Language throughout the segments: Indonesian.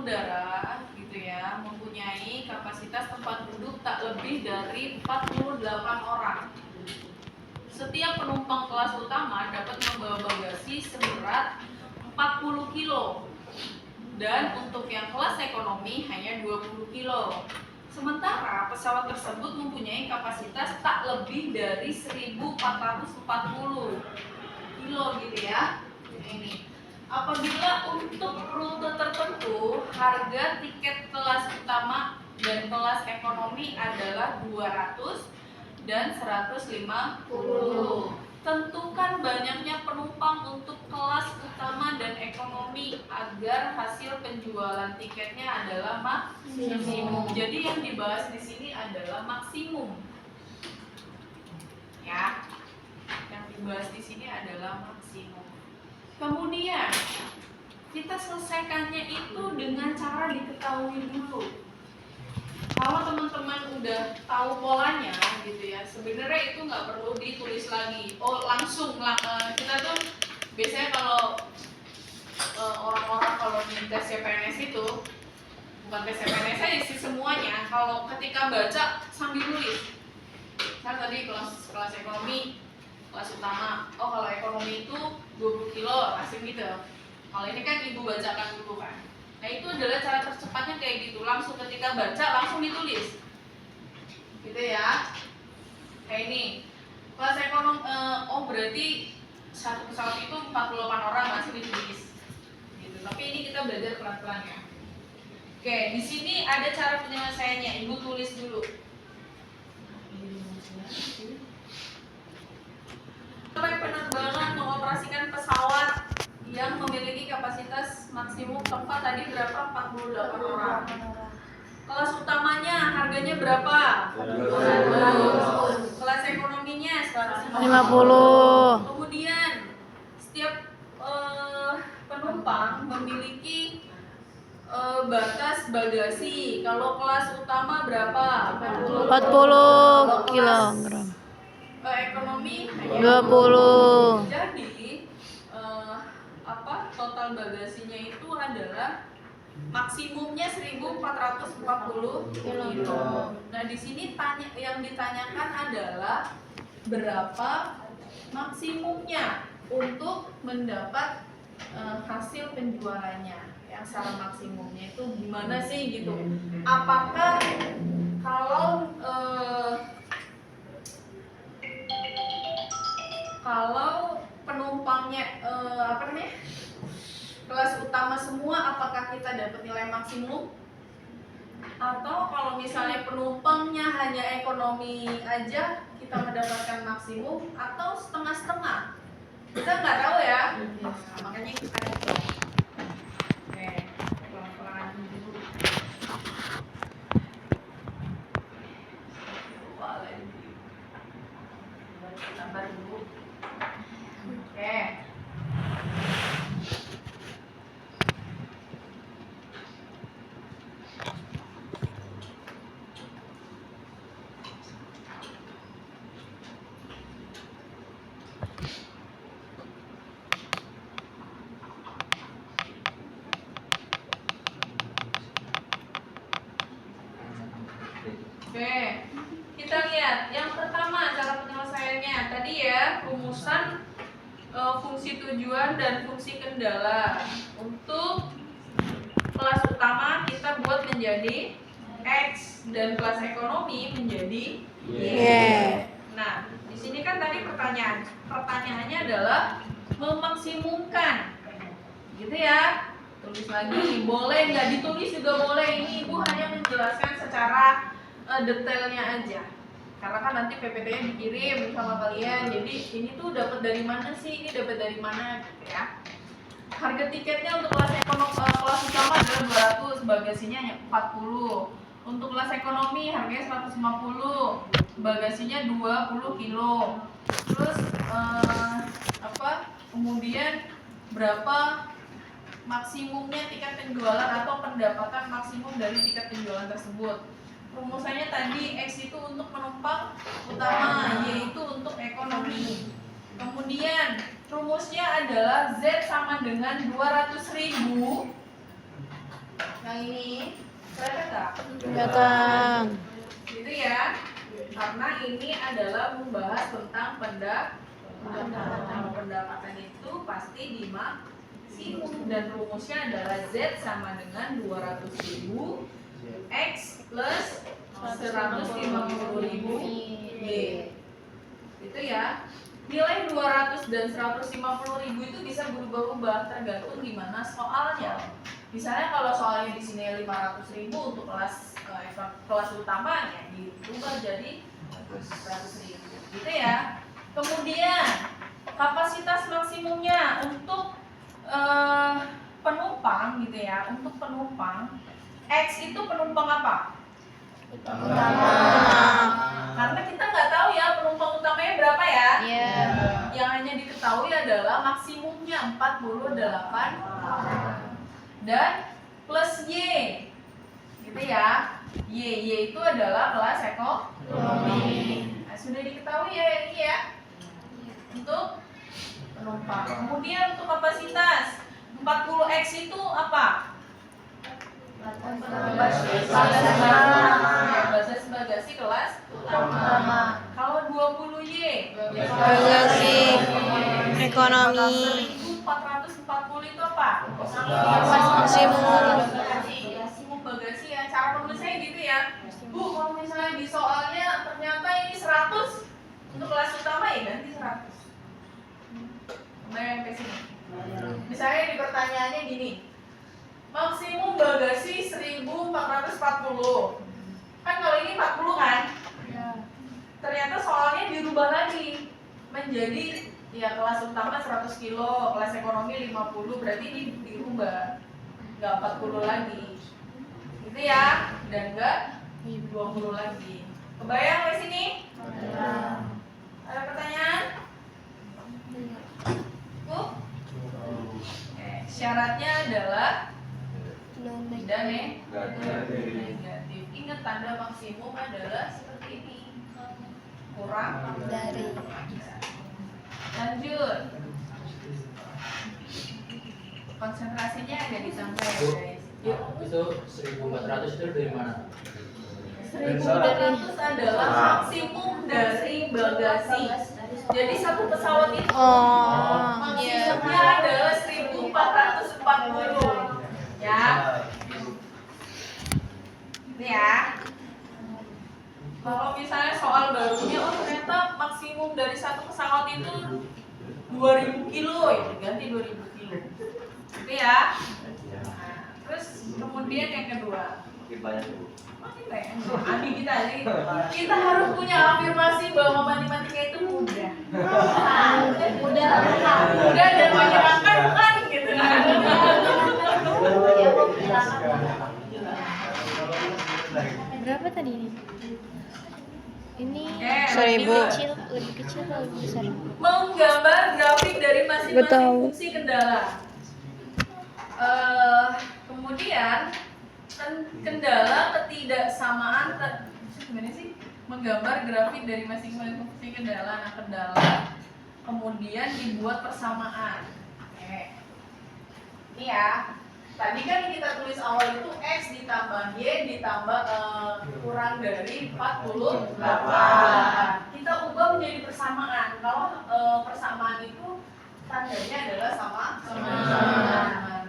udara gitu ya mempunyai kapasitas tempat duduk tak lebih dari 48 orang. Setiap penumpang kelas utama dapat membawa bagasi seberat 40 kilo dan untuk yang kelas ekonomi hanya 20 kilo. Sementara pesawat tersebut mempunyai kapasitas tak lebih dari 1440 kilo gitu ya. Ini. Apabila untuk rute tertentu harga tiket kelas utama dan kelas ekonomi adalah 200 dan 150. Tentukan banyaknya penumpang untuk kelas utama dan ekonomi agar hasil penjualan tiketnya adalah maksimum. Jadi yang dibahas di sini adalah maksimum. Ya. Yang dibahas di sini adalah maksimum. Kemudian kita selesaikannya itu dengan cara diketahui dulu. Kalau teman-teman udah tahu polanya gitu ya, sebenarnya itu nggak perlu ditulis lagi. Oh langsung kita tuh biasanya kalau orang-orang kalau di tes CPNS itu bukan tes CPNS aja sih semuanya. Kalau ketika baca sambil nulis, kan tadi kelas ekonomi kelas utama. Oh kalau ekonomi itu 20 kilo asing gitu. Kalau ini kan ibu bacakan dulu kan. Nah itu adalah cara tercepatnya kayak gitu, langsung ketika baca langsung ditulis gitu ya. Kayak ini kelas ekonomi, oh berarti satu pesawat itu 48 orang masih ditulis gitu. Tapi ini kita belajar pelan-pelan ya. Oke, di sini ada cara penyelesaiannya, ibu tulis dulu. Penerbangan mengoperasikan pesawat yang memiliki kapasitas maksimum tempat tadi berapa? 48 orang. Kelas utamanya harganya berapa? 100. Kelas ekonominya 150. Kemudian setiap penumpang memiliki batas bagasi. Kalau kelas utama berapa? 40 kilogram. Ekonomi 20. Jadi total bagasinya itu adalah maksimumnya 1440 kilo. Nah, di sini yang ditanyakan adalah berapa maksimumnya untuk mendapat hasil penjualannya. Yang secara maksimumnya itu gimana sih gitu? Apakah kalau penumpangnya kelas utama semua, apakah kita dapat nilai maksimum? Atau kalau misalnya penumpangnya hanya ekonomi aja kita mendapatkan maksimum, atau setengah-setengah? Kita nggak tahu ya. Nah, makanya kita oke, pelan-pelan dulu. Tambah dulu. Oke. Oke, kita lihat yang pertama cara penyelesaiannya tadi ya, rumusan fungsi tujuan dan fungsi kendala. Untuk kelas utama kita buat menjadi X dan kelas ekonomi menjadi Y. Nah, di sini kan tadi pertanyaannya adalah memaksimumkan, gitu ya. Tulis lagi, boleh nggak ditulis juga boleh. Ini ibu hanya menjelaskan secara detailnya aja, karena kan nanti PPT-nya dikirim sama kalian. Jadi ini tuh dapat dari mana sih? Ini dapat dari mana gitu ya. Harga tiketnya untuk kelas ekonomi kelas utama adalah 200, bagasinya 40. Untuk kelas ekonomi harganya 150, bagasinya 20 kilo. Terus kemudian berapa maksimumnya tiket penjualan atau pendapatan maksimum dari tiket penjualan tersebut. Rumusannya tadi X itu untuk penumpang utama, Y itu untuk ekonomi. Kemudian rumusnya adalah Z sama dengan 200.000 Yang ini kelihatan nggak? Kelihatan. Gitu ya. Karena ini adalah membahas tentang pendapatan. Kalau pendapatan itu pasti dimaksimum dan rumusnya adalah Z sama dengan 200.000 X plus 150.000 Y. Itu ya. Nilai 200 dan 150.000 itu bisa berubah-ubah tergantung gimana soalnya. Misalnya kalau soalnya di sini 500.000 untuk kelas utamanya diubah jadi 100.000. Gitu ya. Kemudian kapasitas maksimumnya untuk penumpang gitu ya. Untuk penumpang X itu penumpang apa? Utama. Karena kita nggak tahu ya penumpang utamanya berapa ya. Yang hanya diketahui adalah maksimumnya 48 dan plus Y gitu ya. Y itu adalah kelas ekonomi. Nah, sudah diketahui ya ini ya untuk penumpang. Kemudian untuk kapasitas 40X itu apa? Basis bagasi kelas utama. Kalau 20Y Bagasi ekonomi. 1440 itu apa? Maksimum. Maksimum bagasi ya. Cara penulisnya gitu ya. Bu, kalau misalnya di soalnya ternyata ini 100 untuk kelas utama ya ganti 100. Kembali ke sini. Misalnya di pertanyaannya gini. Maksimum bagasi 1440. Kan kalau ini 40 kan? Ternyata soalnya dirubah lagi menjadi ya kelas utama 100 kilo, kelas ekonomi 50, berarti ini dirubah. Enggak 40 lagi. Gitu ya. Dan enggak 20 lagi. Kebayang di sini? Ada pertanyaan? Bu? Syaratnya adalah tidak negatif. Ingat tanda maksimum adalah seperti ini. Kurang dari. Lanjut. Konsentrasinya agak ditambah ya guys. Yuk. Itu 1400 itu dari mana? 1400 adalah maksimum dari bagasi. Jadi satu pesawat itu maksimumnya adalah 1440. Ya. Ini ya. Kalau misalnya soal barunya, oh ternyata maksimum dari satu pesawat itu 2000 kilo, ya ganti 2000 kilo. Gitu ya. Nah, terus kemudian yang kedua. Makin banyak. Adik kita aja gitu. Kita harus punya afirmasi bahwa matematika itu mudah. Mudah dan menyenangkan bukan gitu kan. Berapa tadi ini? Ini 1000. lebih kecil atau lebih besar? Menggambar grafik dari masing-masing fungsi kendala. Kemudian kendala ketidaksamaan gimana sih? Menggambar grafik dari masing-masing fungsi kendala. Nah, kendala kemudian dibuat persamaan. Ini ya. Tadi kan kita tulis awal itu X ditambah Y ditambah kurang dari 48. Kita ubah menjadi persamaan. Kalau persamaan itu tandanya adalah sama.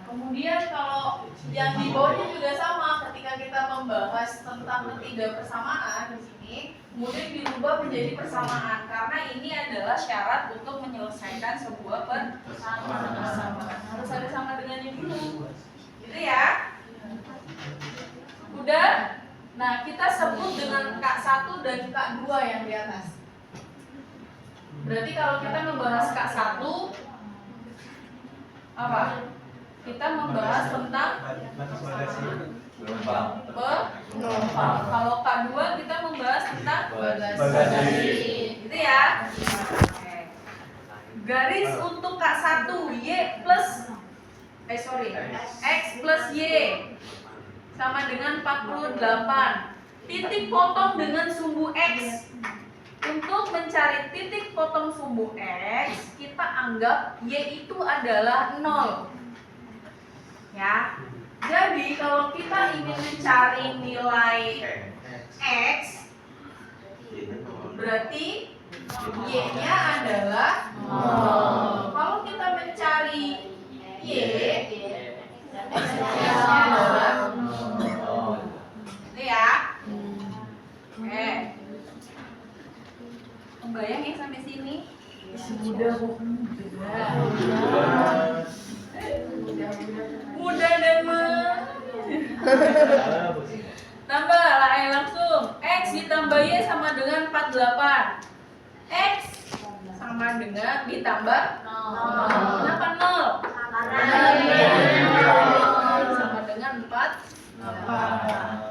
Kemudian kalau yang di bawahnya juga sama. Ketika kita membahas tentang ketiga persamaan di sini, kemudian dirubah menjadi persamaan karena ini adalah syarat untuk menyelesaikan sebuah persamaan. Harus ada sama dengannya dulu. Gitu ya. Udah? Nah, kita sebut dengan K1 dan K2 yang di atas. Berarti kalau kita membahas K1 apa? Kita membahas tentang penumpang. Kalau K2 kita membahas tentang bagasi. Gitu ya. Garis untuk K1 Y plus X plus Y sama dengan 48. Titik potong dengan sumbu X. Untuk mencari titik potong sumbu X, kita anggap Y itu adalah 0. Ya. Jadi kalau kita ingin mencari nilai X, berarti Y-nya adalah 0. Kalau kita mencari Y, X-nya adalah 0. Itu ya. Oke. Kebayang ya sampai sini? Mudah banget. Tambah lah langsung. X ditambah Y sama dengan 48. X sama dengan ditambah 0. Kenapa 0? Sama dengan 4.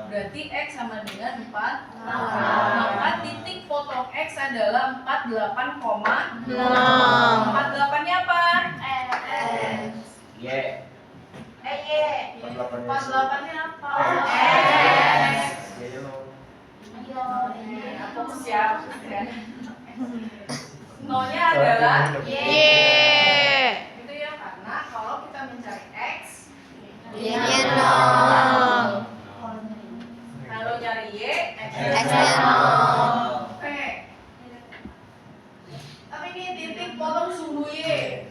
Berarti X sama dengan 4. Maka titik potong X adalah 48, 48-nya apa? Y. 48-nya apa? Aku siap. Nolnya adalah Y. itu ya, karena kalau kita mencari X, Y-nya 0. kalau cari Y, X-nya 0. Oke. Tapi ini titik potong sumbu Y,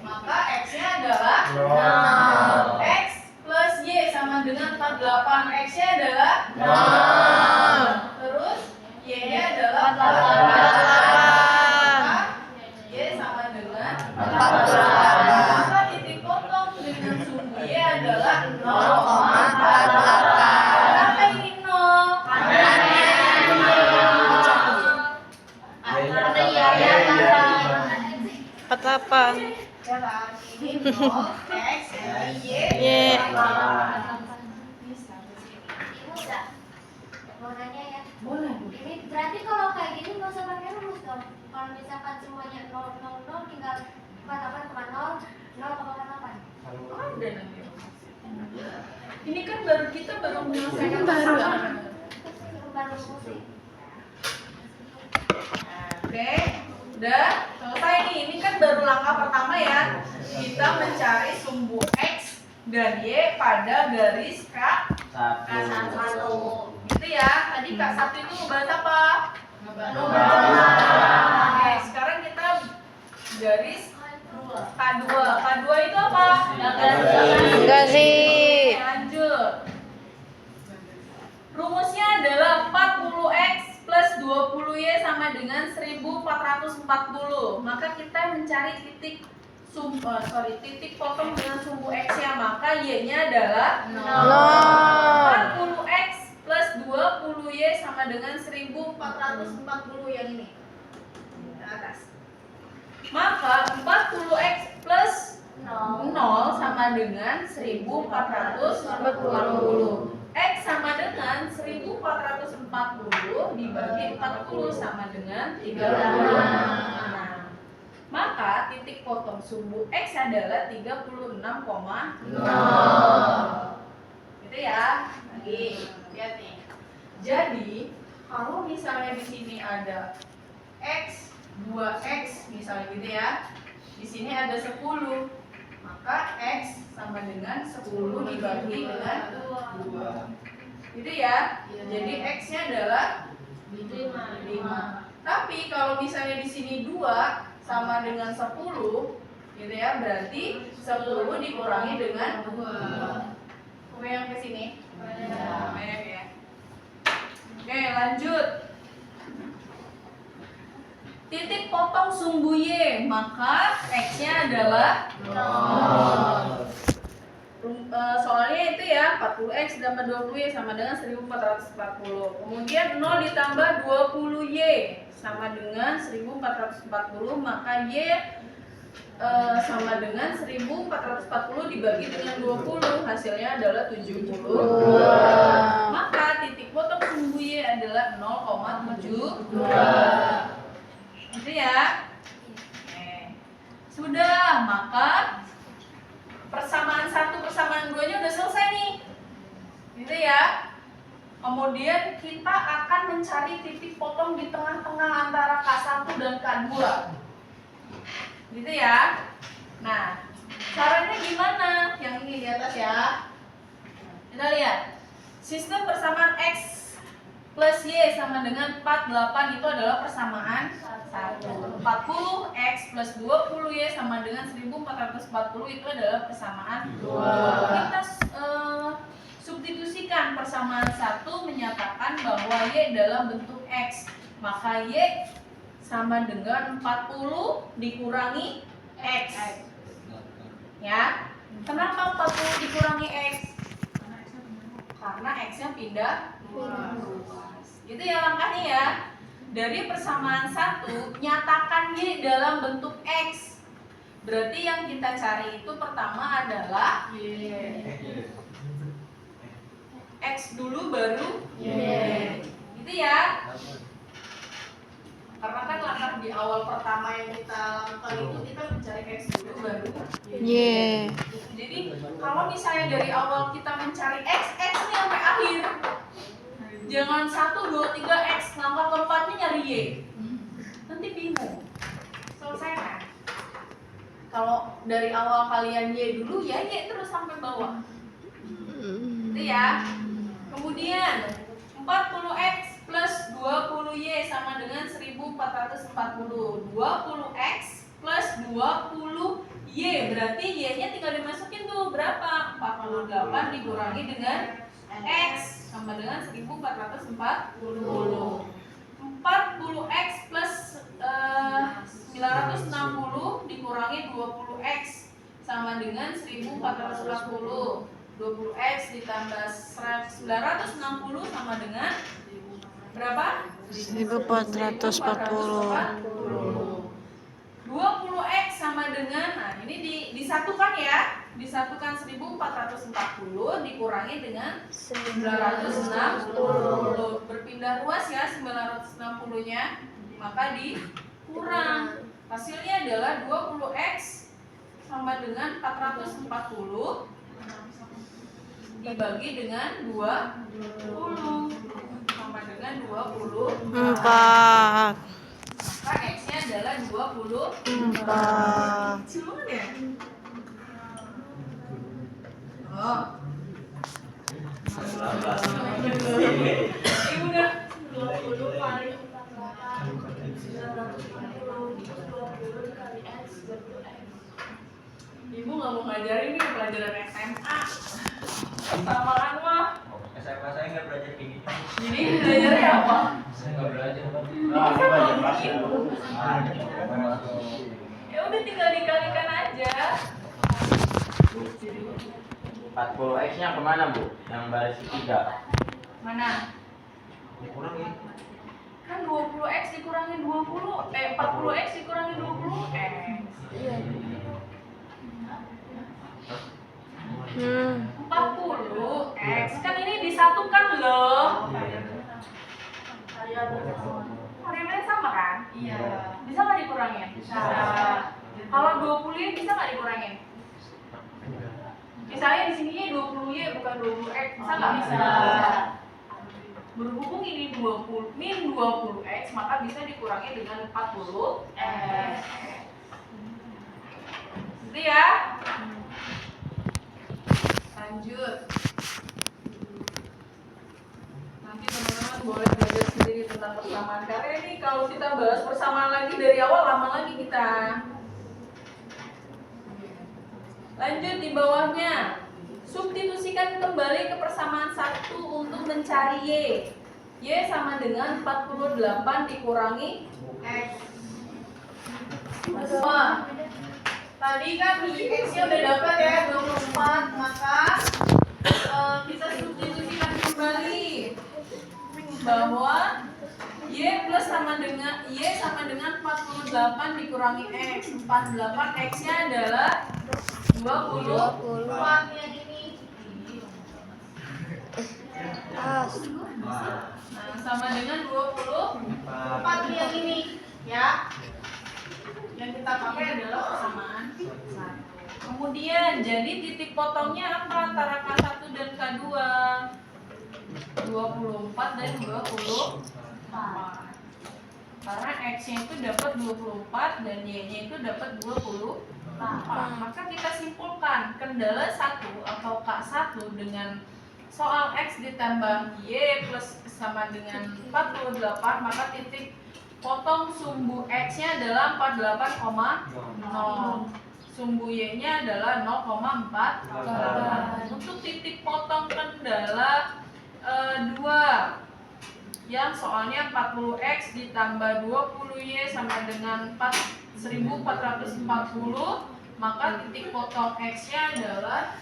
maka X-nya adalah 0. X plus Y sama dengan 48. X-nya adalah 0. terus Y-nya adalah 48. Y sama dengan 48. maka titik potong dengan sumbu Y adalah 0,48. 0,48. Kenapa ini 0? Empat delapan. Ya kan? Ini 0, X, ini Y. Y. Mau nanya ya, Boleh. ini berarti kalau kayak gini nggak usah pakai rumus dong. Kalau misalkan semuanya 0, 0, 0 tinggal 48,0, 0,8. Ada nanti. Ini kan kita baru menyelesaikan persamaan. Baru rumus sih. Oke, udah selesai nih. Ini kan baru langkah pertama ya. Kita mencari sumbu X dan Y pada garis K1. Gitu ya. Tadi K1 itu ngebahas apa? Oke, sekarang kita garis K2. K2 itu apa? Garis. Lanjut. Rumusnya adalah 40x plus 20y sama dengan 1440. Maka kita mencari titik titik potong dengan sumbu x-nya, maka y-nya adalah 40x plus 20y sama dengan 1440 yang ini. Ke atas. Maka 40x plus 0 sama dengan 1440. X sama dengan 1440 dibagi 40 sama dengan 30. Nah, maka titik potong sumbu X adalah 36,0. Gitu ya. Lagi, lihat nih. Jadi, kalau misalnya di sini ada X, 2X misalnya gitu ya. Di sini ada 10. Maka X sama dengan 10 dibagi dengan 2. Gitu ya. Jadi X-nya adalah 5. Tapi kalau misalnya di sini 2 sama dengan 10, gitu ya, berarti 10 dikurangi dengan 2. Kebayang ke sini? Kebayang ya. Oke, lanjut. Titik potong sumbu Y, maka X-nya adalah 0. Soalnya itu ya, 40x ditambah 20y sama dengan 1440. Kemudian 0 ditambah 20y sama dengan 1440, maka y sama dengan 1440 dibagi dengan 20, hasilnya adalah 70. Maka titik potong sumbu y adalah 0,72. Gitu ya. Sudah, maka persamaan 1 persamaan 2 nya udah selesai nih. Gitu ya. Kemudian kita akan mencari titik potong di tengah-tengah antara K1 dan K2. Gitu ya. Nah, caranya gimana? Yang ini di atas ya. Kita lihat. Sistem persamaan X plus Y sama dengan 48 itu adalah persamaan 1. 40 X plus 20 Y sama dengan 1440 itu adalah persamaan 2. Kita substitusikan persamaan 1 menyatakan bahwa Y dalam bentuk X. Maka Y sama dengan 40 dikurangi X. Ya. Kenapa 40 dikurangi X? Karena X-nya pindah luas. Gitu ya langkahnya ya. Dari persamaan 1, nyatakan Y dalam bentuk X. Berarti yang kita cari itu pertama adalah Y. X dulu baru Y. Gitu ya. Karena kan langkah di awal pertama yang kita lakukan itu kita mencari X dulu baru Y. Jadi kalau misalnya dari awal kita mencari X ini sampai akhir. Jangan 1, 2, 3 X, langkah keempatnya nyari Y. Nanti bingung. Selesai kan? Kalau dari awal kalian Y dulu ya Y terus sampai bawah. Itu ya. Kemudian 40X plus 20Y sama dengan 1440. 20X plus 20Y berarti Y-nya tinggal dimasukin tuh berapa? 48 dikurangi dengan X sama dengan 1440. 40X plus 960 dikurangi 20X sama dengan 1440. 20X ditambah 960 sama dengan berapa? 1440. 20X sama dengan, nah ini disatukan ya, disatukan 1440 dikurangi dengan 960. Berpindah ruas ya 960 nya, maka dikurang. Hasilnya adalah 20X sama dengan 440 dibagi dengan 20 sama dengan 24. Maka X-nya adalah 24. Kecil banget ya? Oh. Ibu udah 20 kali 960 kali X berarti X. Ibu nggak mau ngajarin nih pelajaran SMA. Samaan mah. SMA saya nggak belajar kayak gitu. Jadi belajarnya apa? Saya nggak belajar. Ya udah tinggal dikalikan aja. 40X-nya kemana Bu? Yang baris 3. Mana? Dikurangi. Kan 20X dikurangi 20, 40X dikurangi 20X. Iya. 40X kan ini disatukan loh. Variabelnya sama kan? Iya. Bisa nggak dikurangin? Bisa. Kalau 20Y bisa nggak dikurangin? Misalnya di sini 20Y bukan 20X, bisa nggak? Bisa. Berhubung ini 20 min 20X, maka bisa dikurangi dengan 40X. Gitu ya. Lanjut. Nanti teman-teman boleh belajar sendiri tentang persamaan. Karena ini kalau kita bahas persamaan lagi dari awal lama lagi kita. Lanjut di bawahnya. Substitusikan kembali ke persamaan 1 untuk mencari Y. Y sama dengan 48 dikurangi X. Wah. Tadi kan X-nya udah dapat ya 24, maka kita substitusikan kembali bahwa Y sama dengan 48 dikurangi X. 48 X-nya adalah 24 yang ini. Nah, sama dengan 24 yang ini ya. Yang kita pakai adalah persamaan 1. Kemudian jadi titik potongnya apa antara K1 dan K2? 24 dan 24. Karena X-nya itu dapat 24 dan Y-nya itu dapat 24. Maka kita simpulkan kendala 1 atau K1 dengan soal X ditambah Y plus sama dengan 48, maka titik potong sumbu X-nya adalah 48,0. Sumbu Y-nya adalah 0,4. Untuk titik potong kendala 2 yang soalnya 40X ditambah 20Y sama dengan 1440, maka titik potong X-nya adalah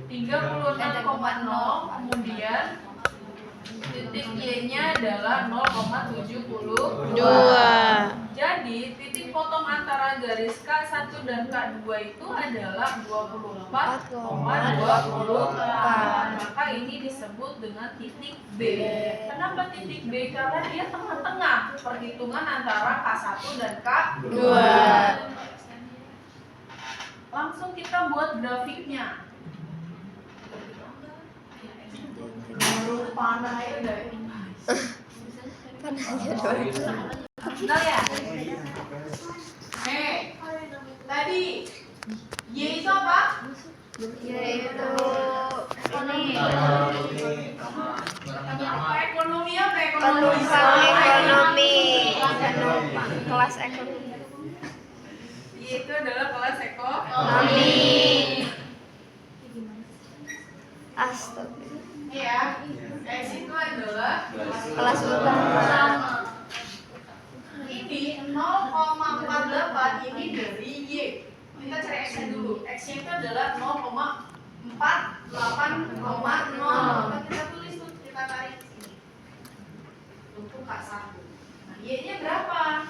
36,0, kemudian titik Y-nya adalah 0,72. Jadi titik potong antara garis K1 dan K2 itu adalah 24,24. Maka ini disebut dengan titik B. Kenapa titik B? Karena dia tengah-tengah perhitungan antara K1 dan K2. Langsung kita buat grafiknya. Baru panah ya udah. Benar ya? Tadi Y itu apa? Yaitu Ekonomi apa? ekonomi. Kelas ekonomi. Y itu adalah kelas Ekonomi. Astaga. Ya. X itu adalah Kelas utama. ini 0,48 ini dari Y. Kita cari X-nya dulu. X-nya itu adalah 0,48,0. Maka kita tulis tuh, kita tarik sini. Untuk K1. Nah, Y-nya berapa?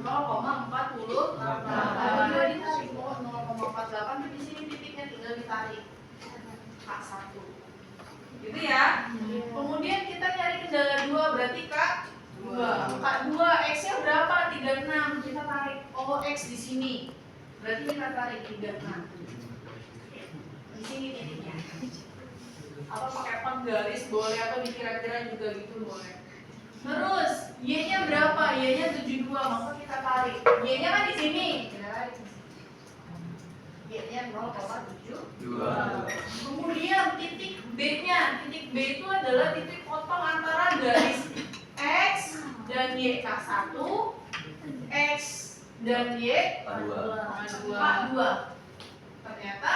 0,48. Kalau dia ditarik 0,48 itu di sini titiknya tinggal ditarik. K1. Gitu ya. Kemudian kita nyari kendala 2 berarti K2. K2 X-nya berapa? 36. Kita tarik X di sini. Berarti kita tarik 36. Di sini titiknya. Apa pakai penggaris boleh atau dikira-kira juga gitu boleh. Terus Y-nya berapa? Y-nya 72. Maka kita tarik. Y-nya kan di sini. Kita tarik. Y-nya 0,72. Kemudian titik B-nya. Titik B itu adalah titik potong antara garis X dan Y K1, X dan Y K2. Ternyata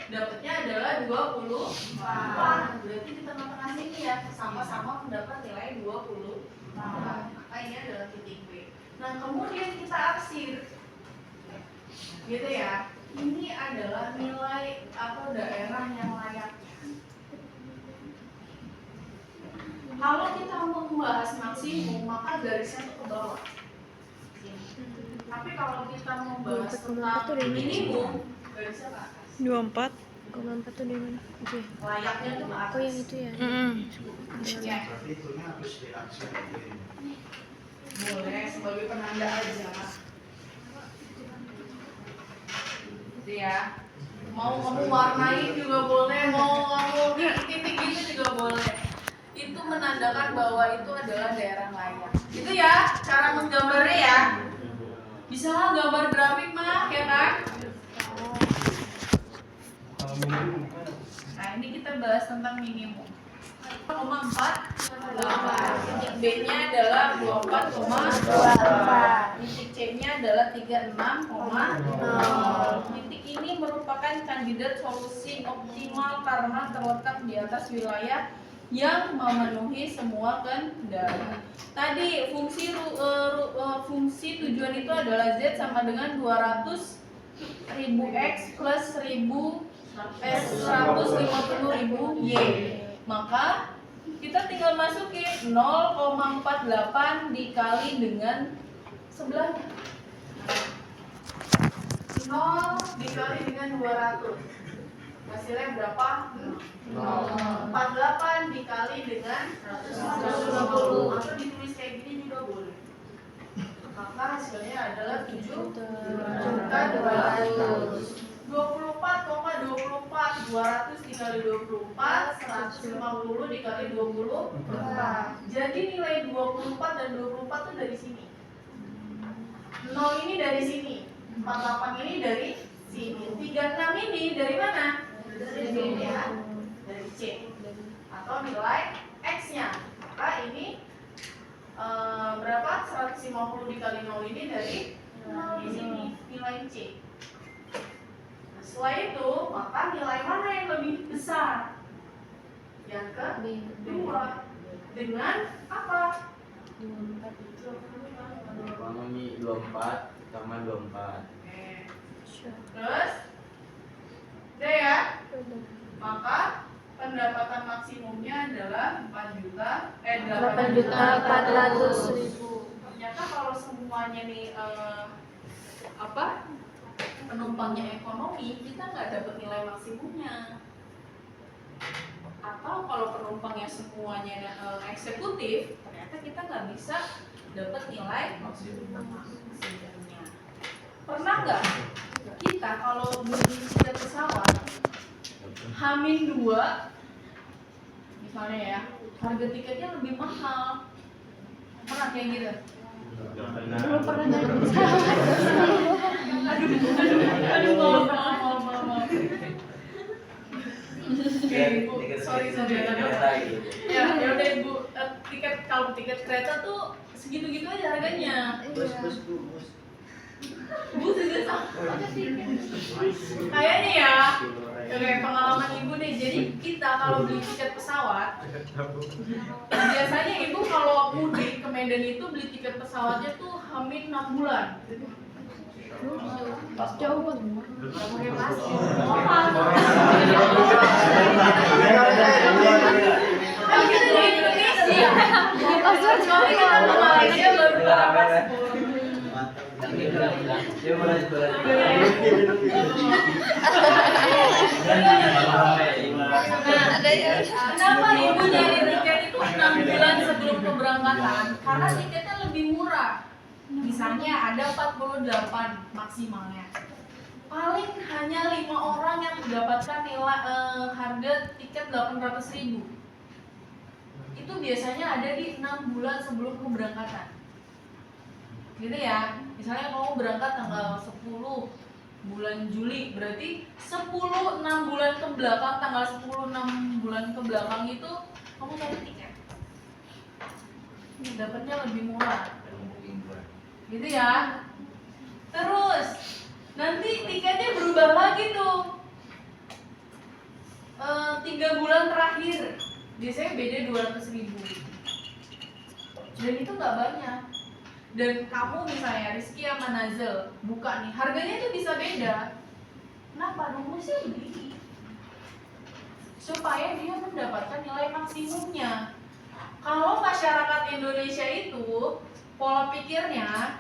dapatnya adalah 24. Berarti di tengah-tengah sini ya, sama-sama mendapat nilai 24. Maka ini adalah titik B. Nah, kemudian kita arsir. Gitu ya. Ini adalah nilai atau daerah yang layak. Kalau kita mau membahas maksimum, maka garisnya itu ke bawah. Tapi kalau kita mau bahas tentang minimum, garisnya ke atas. 24,4 tuh di mana? Oke. Layaknya itu ke atas. Oh yang itu ya. Ya. Boleh sebagai penanda aja. Gitu ya. Mau kamu warnai juga boleh, mau kamu titik gitu juga boleh. Itu menandakan bahwa itu adalah daerah layak. Itu ya cara menggambarnya ya. Bisa lah gambar grafik mah, ya kan? Nah ini kita bahas tentang minimum. 0,48. Titik B-nya adalah 24,24. Titik C-nya adalah 36,0. Titik ini merupakan kandidat solusi optimal karena terletak di atas wilayah yang memenuhi semua kendala. Tadi fungsi tujuan itu adalah Z sama dengan 200.000 X plus 150.000 Y. Maka kita tinggal masukin 0,48 dikali dengan sebelahnya. 0 dikali dengan 200. Hasilnya berapa? 48 dikali dengan 150. Atau ditulis kayak gini juga boleh. Maka hasilnya adalah 7.200. 24,24. 200 dikali 24, 150 dikali 24. Jadi nilai 24 dan 24 itu dari sini. 0 ini dari sini. 48 ini dari sini. 36 ini dari mana? Dari sini. C atau nilai X-nya. Maka ini berapa? 150 dikali 0 ini dari di sini nilai C. Nah, setelah itu maka nilai mana yang lebih besar? Yang kedua dengan apa? Ekonomi 24 sama 24. Oke. Terus D ya. Maka pendapatan maksimumnya adalah 8.400.000. Ternyata kalau semuanya nih penumpangnya ekonomi, kita nggak dapat nilai maksimumnya. Atau kalau penumpangnya semuanya eksekutif, ternyata kita nggak bisa dapat nilai maksimumnya. Pernah nggak kita kalau beli tiket pesawat H-2 misalnya ya, harga tiketnya lebih mahal? Pernah kayak gitu? Belum pernah naik pesawat. Aduh, maaf. Sorry. Ya udah Ibu, kalau tiket kereta tuh segitu-gitu aja harganya. Bu serius kayaknya ya. Oke, pengalaman Ibu nih. Jadi kita kalau beli tiket pesawat, biasanya Ibu kalau mudik ke Medan itu beli tiket pesawatnya tuh hamin 6 bulan. Jauh banget. Nggak pakai paspor. Kan kita dari Indonesia. Kecuali kita ke Malaysia baru pakai paspor. Kenapa Ibu nyari tiket itu 6 bulan sebelum keberangkatan? Karena tiketnya lebih murah. Misalnya ada 48 maksimalnya. Paling hanya 5 orang yang mendapatkan nilai harga tiket 800.000. Itu biasanya ada di 6 bulan sebelum keberangkatan. Gitu ya. Misalnya kamu berangkat tanggal 10 bulan Juli, berarti 6 bulan ke belakang, tanggal 6 bulan ke belakang itu kamu cari tiket. Dapatnya lebih murah. Gitu ya. Terus nanti tiketnya berubah lagi tuh. 3 bulan terakhir biasanya beda 200.000. Dan itu nggak banyak. Dan kamu misalnya Rizky sama Nazel buka nih, harganya itu bisa beda. Kenapa? Rumusnya begini, supaya dia mendapatkan nilai maksimumnya. Kalau masyarakat Indonesia itu pola pikirnya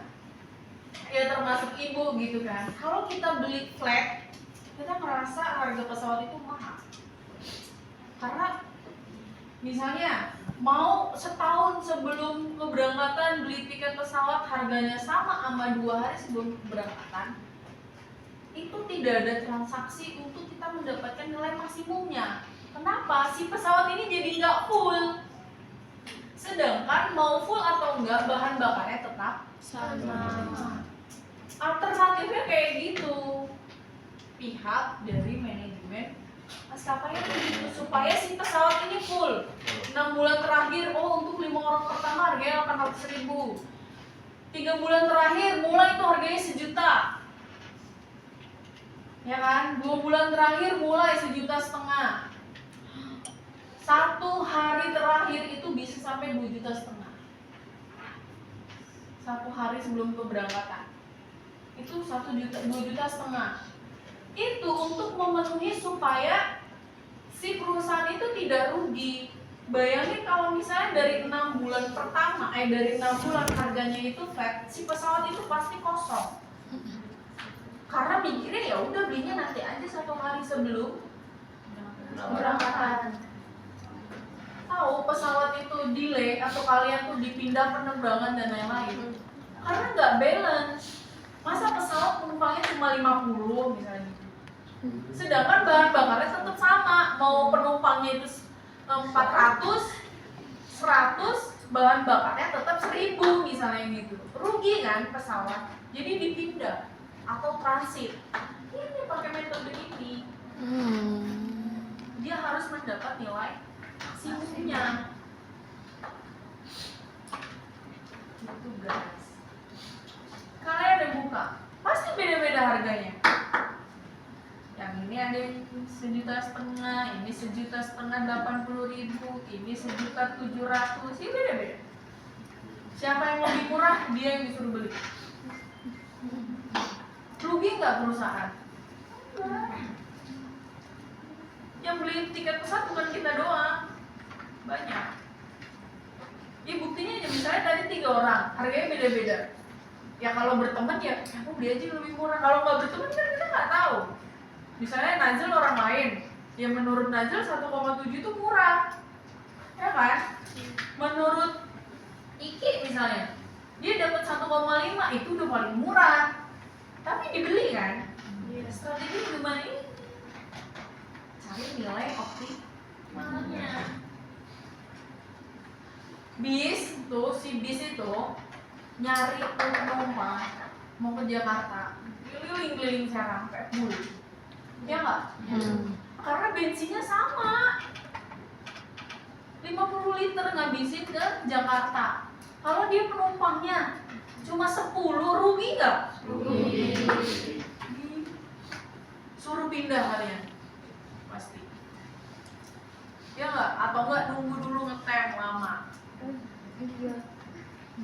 ya termasuk Ibu gitu kan, kalau kita beli flat, kita merasa harga pesawat itu mahal. Karena misalnya mau setahun sebelum keberangkatan beli tiket pesawat harganya sama 2 hari sebelum keberangkatan, itu tidak ada transaksi untuk kita mendapatkan nilai maksimumnya. Kenapa? Si pesawat ini jadi nggak full. Sedangkan mau full atau enggak, bahan bakarnya tetap sama. Alternatifnya kayak gitu. Pihak dari manajemen maskapai itu supaya si pesawat ini full 6 bulan terakhir, untuk 5 orang pertama harganya 800.000. 3 bulan terakhir mulai itu harganya 1 juta, ya kan? 2 bulan terakhir mulai 1,5 juta. 1 hari terakhir itu bisa sampai 2,5 juta. 1 hari sebelum keberangkatan itu 1 juta, 2,5 juta. Itu untuk memenuhi supaya si perusahaan itu tidak rugi. Bayangin kalau misalnya dari 6 bulan pertama, dari 6 bulan harganya itu flat, si pesawat itu pasti kosong. Karena mikirnya ya udah belinya nanti aja 1 hari sebelum keberangkatan. Tahu pesawat itu delay atau kalian tuh dipindah penerbangan dan lain-lain. Karena nggak balance. Masa pesawat penumpangnya cuma 50 misalnya. Sedangkan bahan bakarnya tetap sama, mau penumpangnya itu 400, 100, bahan bakarnya tetap 1000 misalnya gitu. Rugi kan pesawat. Jadi dipindah atau transit. Ini pakai metode ini. Dia harus dapat nilai maksimumnya. Itu guys. Kalian ada buka, pasti beda-beda harganya. Yang ini ada yang 1,5 juta, ini 1,780,000, ini 1,700,000, ini beda-beda. Siapa yang lebih murah, dia yang disuruh beli. Rugi nggak perusahaan? Yang beli tiket pesawat bukan kita doang, banyak. Ya buktinya aja, misalnya tadi 3 orang, harganya beda-beda. Ya kalau berteman ya, aku beli aja lebih murah. Kalau nggak berteman kan kita nggak tahu. Misalnya Nazil orang lain, yang menurut Nazil 1,7 itu murah, ya kan? Menurut Iki misalnya, dia dapat 1,5 itu udah paling murah, tapi dibeli kan? Strategi gimana ini? Cari nilai optimalnya. Bis tuh, si bis itu nyari penumpang mau ke Jakarta, keliling-keliling Serang sampai full, ya nggak? Karena bensinnya sama, 50 liter ngabisin ke Jakarta. Kalau dia penumpangnya cuma 10, rugi nggak? Rugi. Suruh pindah kalian, pasti. Ya nggak? Atau nggak nunggu dulu ngetem lama?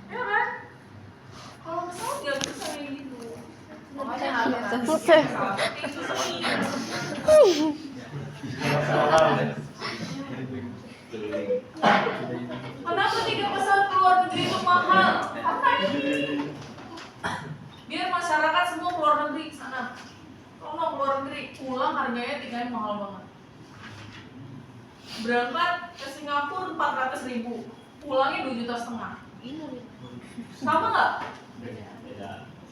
Ya kan? Kalau pesawat nggak bisa kayak gitu. Makanya alternatif itu sih. Kenapa tiket pesawat ke luar negeri itu mahal? Apa ini? Biar masyarakat semua ke luar negeri sana. Kalau mau ke luar negeri, pulang harganya tiketnya mahal banget. Berangkat ke Singapura 400.000, pulangnya 2,5 juta. Sama nggak? Beda.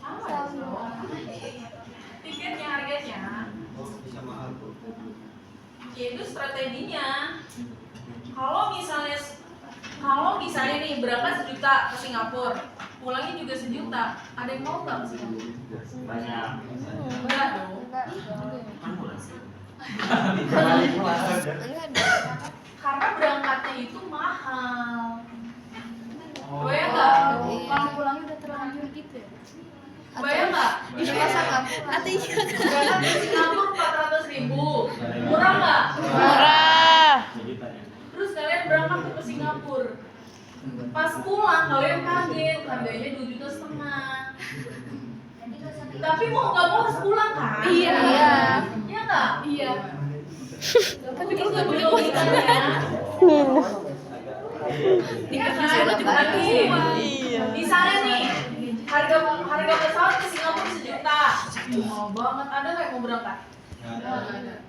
Sama ya? Tiketnya harganya. Ya itu strateginya. Kalau misalnya nih berangkat 1 juta ke Singapura, pulangnya juga 1 juta, ada yang mau nggak ke Singapura? Banyak. Enggak dong. Karena berangkatnya itu mahal. Bayang nggak? Kalau pulangnya udah terlanjur gitu ya. Bayang nggak? Itu masa nggak pulang? Berangkat ke Singapura 400.000, murah nggak? Murah. Terus kalian berangkat ke Singapura, pas pulang kalian kaget harganya 2,5 juta. Tapi mau nggak mau harus pulang kan? Iya. Iya nggak? Iya. Tapi kalau nggak beli logikanya, iya kan? Tapi Iya. misalnya nih harga pesawat ke Singapura 1 juta, mahal banget. Ada nggak yang mau berangkat? Nggak ada.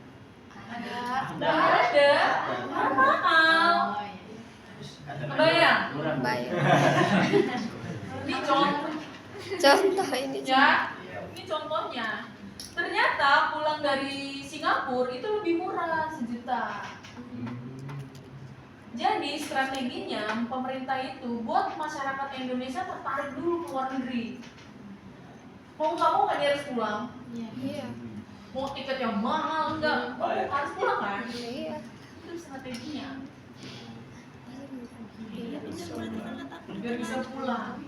Karena mahal. Kebayang? Baik. Ini contoh. Contoh ini. Ya, ini contohnya. Ternyata pulang dari Singapura itu lebih murah 1 juta. Jadi strateginya pemerintah itu buat masyarakat Indonesia tertarik dulu ke luar negeri. Mau nggak mau kan dia harus pulang. Iya. Mau tiket yang mahal enggak, harus pulang kan? Iya. Itu strateginya. Biar bisa pulang.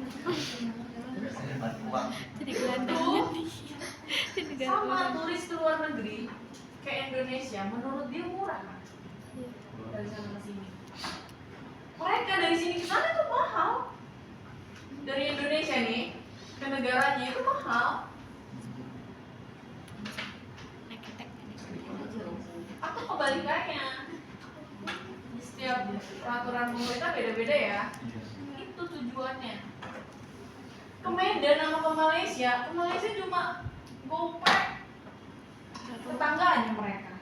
Jadi gelandang. Tuh, sama turis ke luar negeri ke Indonesia menurut dia murah kan? Dari sana ke sini. Mereka dari sini ke sana itu mahal. Dari Indonesia nih ke negaranya itu mahal. Atau kebalikannya. Setiap peraturan pemerintah beda-beda ya. Itu tujuannya. Ke Medan sama ke Malaysia cuma GoPay tetangganya mereka.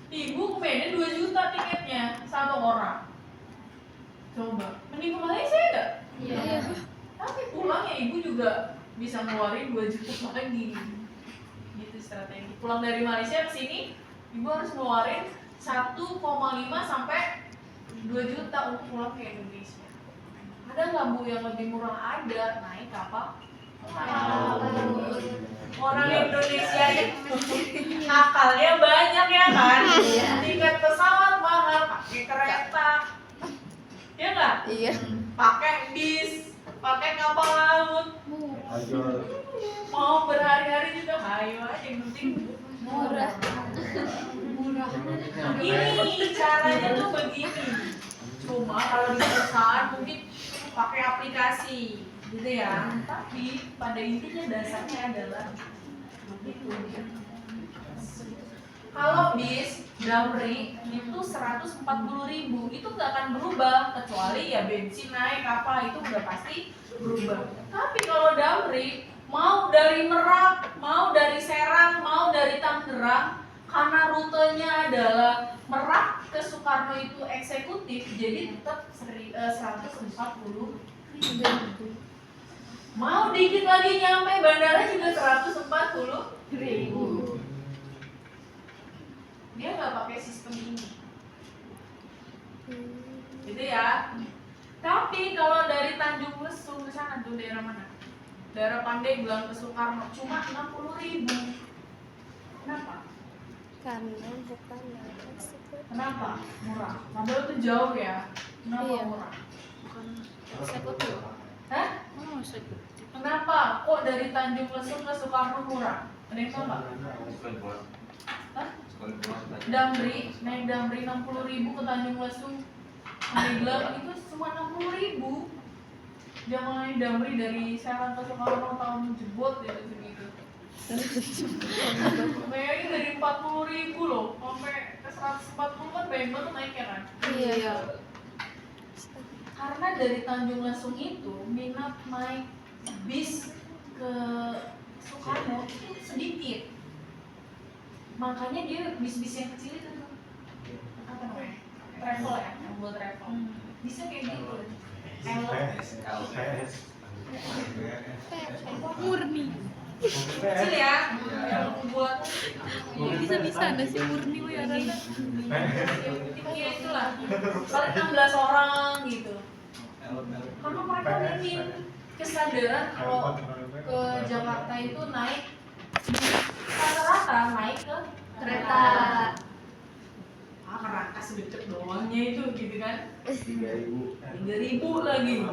Ibu ke Medan 2 juta tiketnya 1 orang. Coba, mending ke Malaysia enggak? Iya. Tapi pulangnya ibu juga bisa ngeluarin 2 juta lagi. Gitu strategi. Pulang dari Malaysia ke sini, ibu harus ngeluarin 1,5 sampai 2 juta untuk pulang ke Indonesia. Ada nggak Bu yang lebih murah? Ada, naik kapal. Orang Indonesia yang akalnya banyak ya kan? Tiket Iya. Pakai bis, pakai kapal laut, mau berhari-hari juga hayo aja, yang penting Murah. murah. Ini caranya tuh begini. Cuma kalau di perusahaan mungkin pakai aplikasi gitu ya. Tapi pada intinya dasarnya adalah itu. Kalau bis Damri itu 140.000 itu nggak akan berubah kecuali ya bensin naik apa itu udah pasti berubah. Tapi kalau Damri mau dari Merak, mau dari Serang, mau dari Tangerang, karena rutenya adalah Merak ke Soekarno itu eksekutif, jadi tetap 140.000. Mau dikit lagi nyampe bandara juga 140.000. Dia nggak pakai sistem ini, gitu ya. Tapi kalau dari Tanjung Lesung ke sana tuh daerah mana? Daerah Pandeglang ke Soekarno cuma 60.000. Kenapa? Karena bukan eksekutif. Kenapa? Murah. Padahal itu jauh ya. Kenapa Iya. murah? Eksekutif. Hah? Kenapa? Kok dari Tanjung Lesung ke Soekarno murah? Ada yang tahu nggak? Hah? Damri, naik Damri 60.000 ke Tanjung Lesung, Pandeglang itu cuma 60.000. Jangan naik Damri dari Serang ke Soekarno tahun jebot ya segitu. Bayangin dari 40.000 loh, sampai ke 140 kan banyak banget naiknya kan? Iya. Karena dari Tanjung Lesung itu minat naik bis ke Soekarno itu sedikit. Makanya dia bis-bis yang kecil itu tuh apa namanya? Travel ya, yang buat travel. Bisa kayak gitu. Murni. Kecil ya, yang buat Bisa-bisa ada si Murni wih arana. ya itulah. Paling 16 orang gitu. Karena mereka ingin kesadaran kalau ke Jakarta itu naik rata-rata naik ke kereta. Rangkas deket doangnya itu gitu kan. 3.000 lagi.